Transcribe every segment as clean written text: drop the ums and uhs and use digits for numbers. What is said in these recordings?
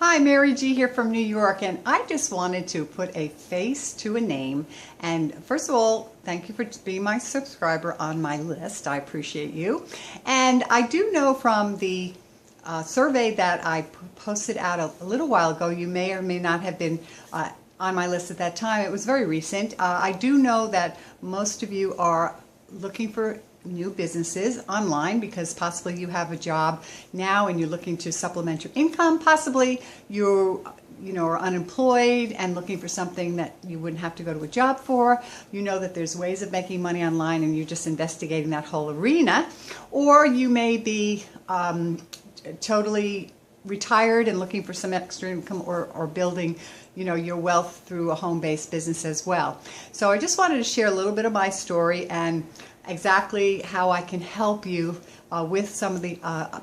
Hi, Mary G here from New York, and I just wanted to put a face to a name. And first of all, thank you for being my subscriber on my list. I appreciate you. And I do know from the survey that I posted out a little while ago, you may or may not have been on my list at that time. It was very recent. I do know that most of you are looking for new businesses online because possibly you have a job now and you're looking to supplement your income. Possibly you are unemployed and looking for something that you wouldn't have to go to a job for. You know that there's ways of making money online and you're just investigating that whole arena. Or you may be totally retired and looking for some extra income or building your wealth through a home-based business as well. So I just wanted to share a little bit of my story and exactly how I can help you with some of the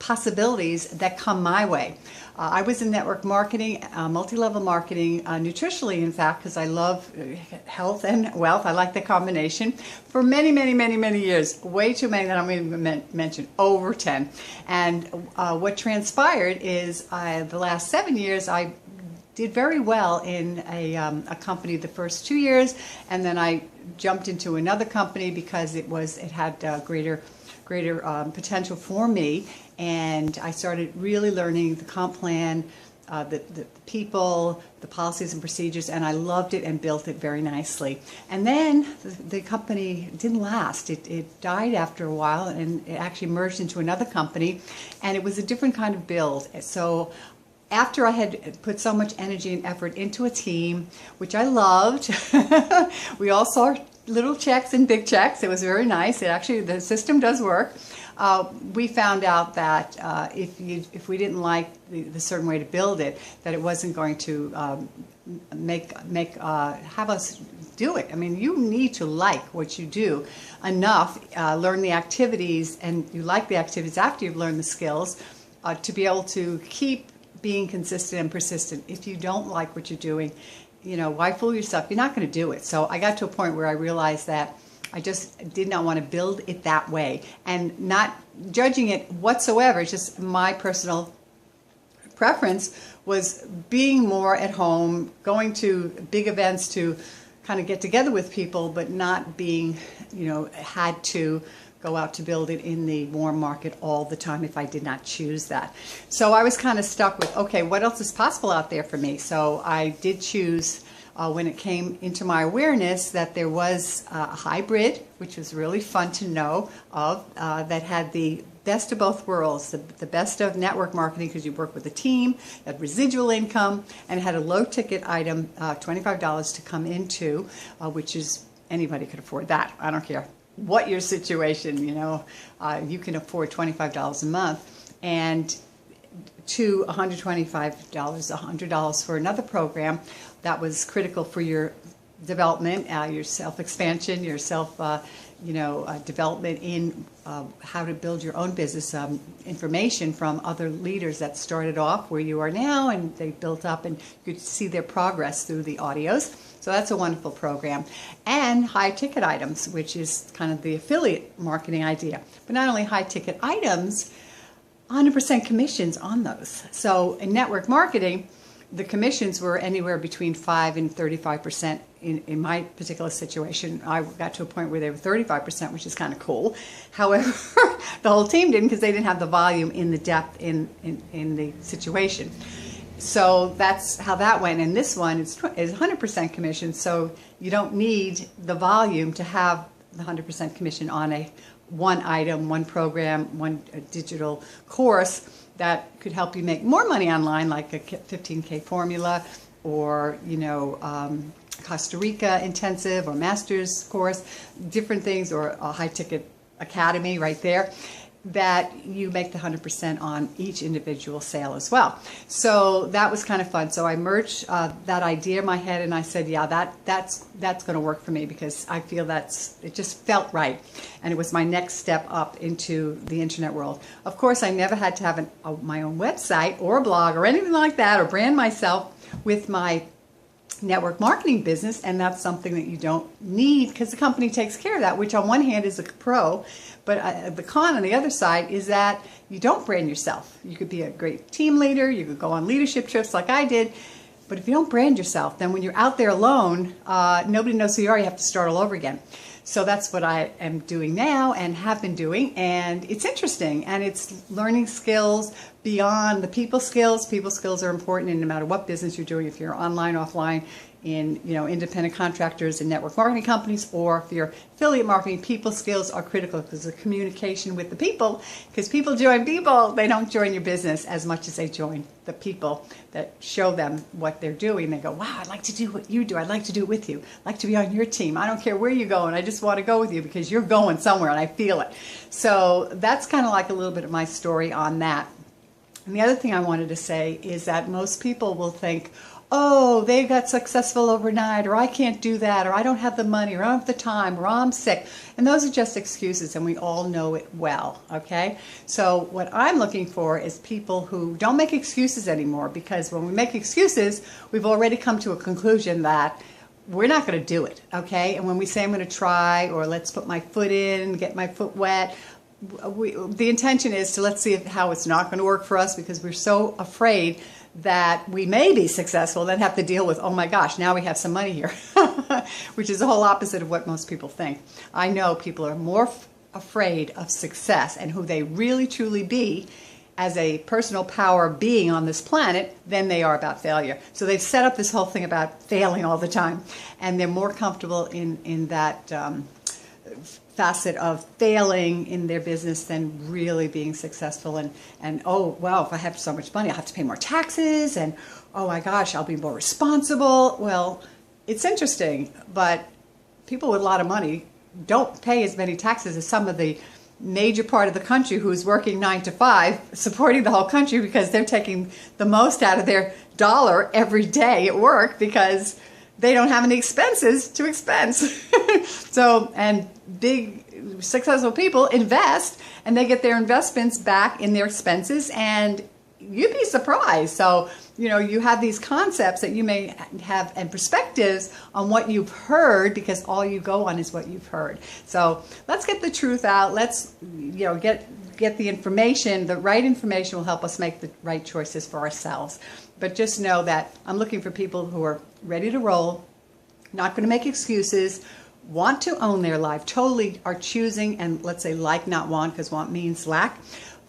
possibilities that come my way. I was in network marketing, multi-level marketing, nutritionally in fact, because I love health and wealth. I like the combination for many, many, many, many years. Way too many that I'm going to mention, over 10. And what transpired is the last 7 years I did very well in a company the first 2 years, and then I jumped into another company because it had greater potential for me, and I started really learning the comp plan, the people, the policies and procedures, and I loved it and built it very nicely. And then the company didn't last. It died after a while, and it actually merged into another company, and it was a different kind of build. So after I had put so much energy and effort into a team, which I loved, we all saw little checks and big checks. It was very nice. The system does work. We found out that if we didn't like the certain way to build it, that it wasn't going to have us do it. I mean, you need to like what you do enough, learn the activities, and you like the activities after you've learned the skills, to be able to keep being consistent and persistent. If you don't like what you're doing, why fool yourself? You're not going to do it. So I got to a point where I realized that I just did not want to build it that way, and not judging it whatsoever. It's just my personal preference was being more at home, going to big events to kind of get together with people, but not being, had to go out to build it in the warm market all the time if I did not choose that. So I was kind of stuck with, okay, what else is possible out there for me? So I did choose, when it came into my awareness, that there was a hybrid, which was really fun to know of, that had the best of both worlds, the best of network marketing because you work with a team, had residual income, and had a low ticket item, $25 to come into, which is, anybody could afford that. I don't care what your situation, you can afford $25 a month, and to $125, $100 for another program that was critical for your development, your self-expansion, your development in how to build your own business, information from other leaders that started off where you are now, and they built up, and you could see their progress through the audios. So that's a wonderful program. And high ticket items, which is kind of the affiliate marketing idea. But not only high ticket items, 100% commissions on those. So in network marketing, the commissions were anywhere between 5 and 35%. In my particular situation, I got to a point where they were 35%, which is kind of cool. However, the whole team didn't, because they didn't have the volume in the depth in the situation. So that's how that went. And this one is 100% commission, so you don't need the volume to have the 100% commission on one item, one program, one digital course that could help you make more money online, like a 15K formula, or Costa Rica intensive or master's course, different things, or a high ticket academy right there, that you make the 100% on each individual sale as well. So that was kind of fun. So I merged that idea in my head, and I said, yeah, that's going to work for me, because I feel it just felt right, and it was my next step up into the internet world. Of course, I never had to have my own website or a blog or anything like that, or brand myself with my network marketing business, and that's something that you don't need because the company takes care of that, which on one hand is a pro, but the con on the other side is that you don't brand yourself. You could be a great team leader, you could go on leadership trips like I did, but if you don't brand yourself, then when you're out there alone, nobody knows who you are. You have to start all over again. So that's what I am doing now and have been doing, and it's interesting, and it's learning skills beyond the people skills. People skills are important in no matter what business you're doing, if you're online, offline, in independent contractors and network marketing companies, or if you're affiliate marketing. People skills are critical because the communication with the people, because people join people, they don't join your business as much as they join the people that show them what they're doing. They go, wow, I'd like to do what you do. I'd like to do it with you. I'd like to be on your team. I don't care where you're going. I just want to go with you because you're going somewhere and I feel it. So that's kind of like a little bit of my story on that. And the other thing I wanted to say is that most people will think, oh, they got successful overnight, or I can't do that, or I don't have the money, or I don't have the time, or I'm sick. And those are just excuses, and we all know it well, okay? So what I'm looking for is people who don't make excuses anymore, because when we make excuses, we've already come to a conclusion that we're not going to do it, okay? And when we say I'm going to try, or let's put my foot in, get my foot wet, the intention is to let's see how it's not going to work for us, because we're so afraid that we may be successful, then have to deal with, oh my gosh, now we have some money here, which is the whole opposite of what most people think. I know people are more afraid of success and who they really truly be as a personal power being on this planet than they are about failure. So they've set up this whole thing about failing all the time, and they're more comfortable in that facet of failing in their business than really being successful, and oh wow, if I have so much money I'll have to pay more taxes, and oh my gosh, I'll be more responsible. Well, it's interesting, but people with a lot of money don't pay as many taxes as some of the major part of the country who's working 9 to 5 supporting the whole country, because they're taking the most out of their dollar every day at work because they don't have any expenses to expense. So, and big successful people invest, and they get their investments back in their expenses, and you'd be surprised. So, you have these concepts that you may have and perspectives on what you've heard, because all you go on is what you've heard. So let's get the truth out. Let's, get the information. The right information will help us make the right choices for ourselves. But just know that I'm looking for people who are ready to roll, not going to make excuses, want to own their life, totally are choosing, and let's say like, not want, because want means lack,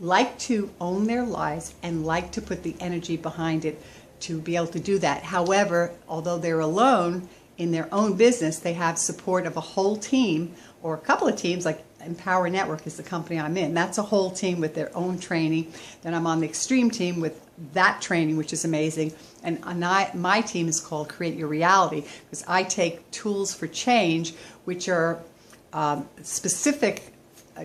like to own their lives and like to put the energy behind it to be able to do that. However, although they're alone in their own business, they have support of a whole team or a couple of teams, like Empower Network is the company I'm in. That's a whole team with their own training. Then I'm on the Extreme team with that training, which is amazing. And my team is called Create Your Reality, because I take tools for change, which are specific,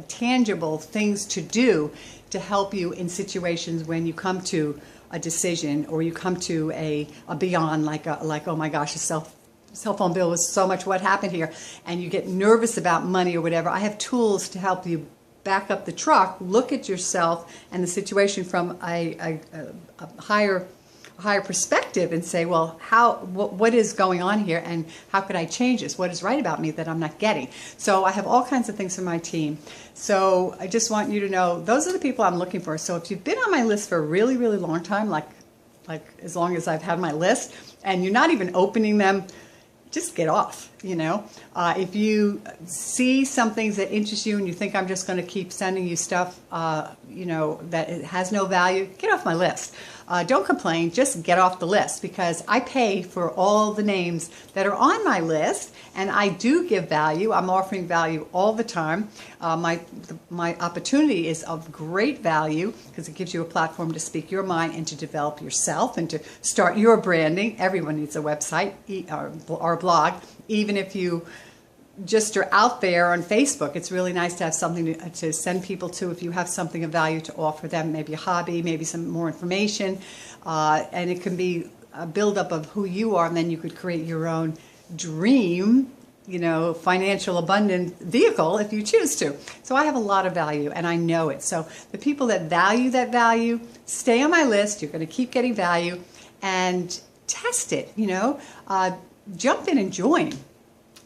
tangible things to do to help you in situations when you come to a decision, or you come to a beyond, like oh my gosh, a cell phone bill was so much, what happened here, and you get nervous about money or whatever. I have tools to help you back up the truck, look at yourself and the situation from a higher perspective, and say, well, what is going on here, and how could I change this? What is right about me that I'm not getting? So I have all kinds of things for my team. So I just want you to know those are the people I'm looking for. So if you've been on my list for a really, really long time, like as long as I've had my list, and you're not even opening them, just get off, If you see some things that interest you and you think I'm just going to keep sending you stuff, that it has no value, get off my list. Don't complain, just get off the list, because I pay for all the names that are on my list, and I do give value. I'm offering value all the time. My opportunity is of great value because it gives you a platform to speak your mind and to develop yourself and to start your branding. Everyone needs a website or blog, even if you just are out there on Facebook. It's really nice to have something to send people to if you have something of value to offer them, maybe a hobby, maybe some more information, and it can be a buildup of who you are, and then you could create your own dream, financial abundant vehicle if you choose to. So I have a lot of value, and I know it. So the people that value that value, stay on my list. You're going to keep getting value, and test it, jump in and join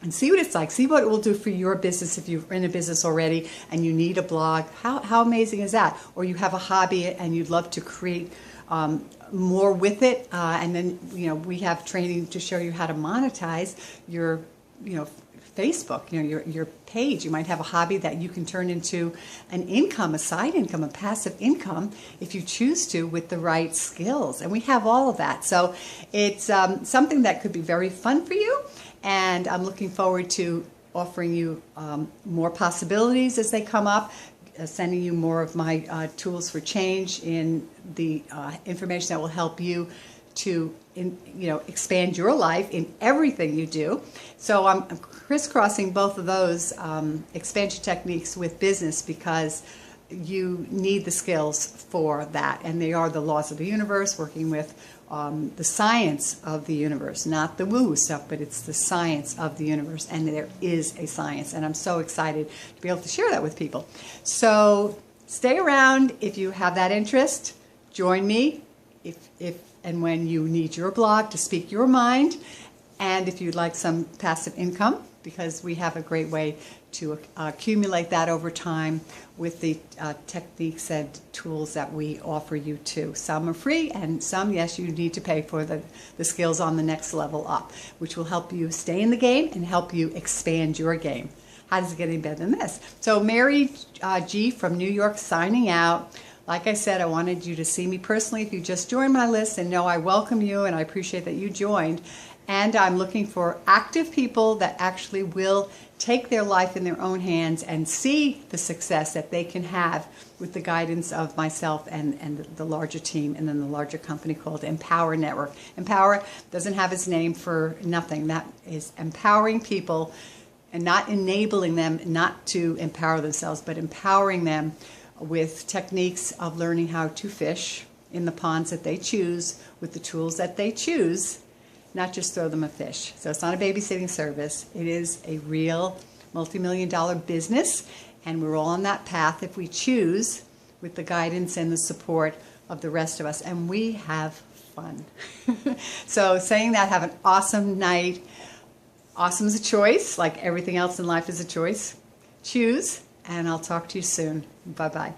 and see what it's like. See what it will do for your business if you're in a business already and you need a blog. How amazing is that? Or you have a hobby and you'd love to create more with it, and then we have training to show you how to monetize your Facebook, your page. You might have a hobby that you can turn into an income, a side income, a passive income if you choose to with the right skills. And we have all of that. So it's something that could be very fun for you. And I'm looking forward to offering you more possibilities as they come up, sending you more of my tools for change in the information that will help you to expand your life in everything you do. So I'm crisscrossing both of those expansion techniques with business because you need the skills for that. And they are the laws of the universe, working with the science of the universe, not the woo stuff, but it's the science of the universe. And there is a science. And I'm so excited to be able to share that with people. So stay around if you have that interest. Join me if and when you need your blog to speak your mind, and if you'd like some passive income, because we have a great way to accumulate that over time with the techniques and tools that we offer you too. Some are free, and some, yes, you need to pay for the skills on the next level up, which will help you stay in the game and help you expand your game. How does it get any better than this? So Mary G. from New York signing out. Like I said, I wanted you to see me personally if you just joined my list, and know I welcome you and I appreciate that you joined. And I'm looking for active people that actually will take their life in their own hands and see the success that they can have with the guidance of myself and the larger team, and then the larger company called Empower Network. Empower doesn't have its name for nothing. That is empowering people and not enabling them not to empower themselves, but empowering them with techniques of learning how to fish in the ponds that they choose with the tools that they choose, not just throw them a fish. So it's not a babysitting service. It is a real multi-million-dollar business, and we're all on that path if we choose, with the guidance and the support of the rest of us, and we have fun. So saying that, have an awesome night. Awesome is a choice, like everything else in life is a choice. Choose, and I'll talk to you soon. Bye-bye.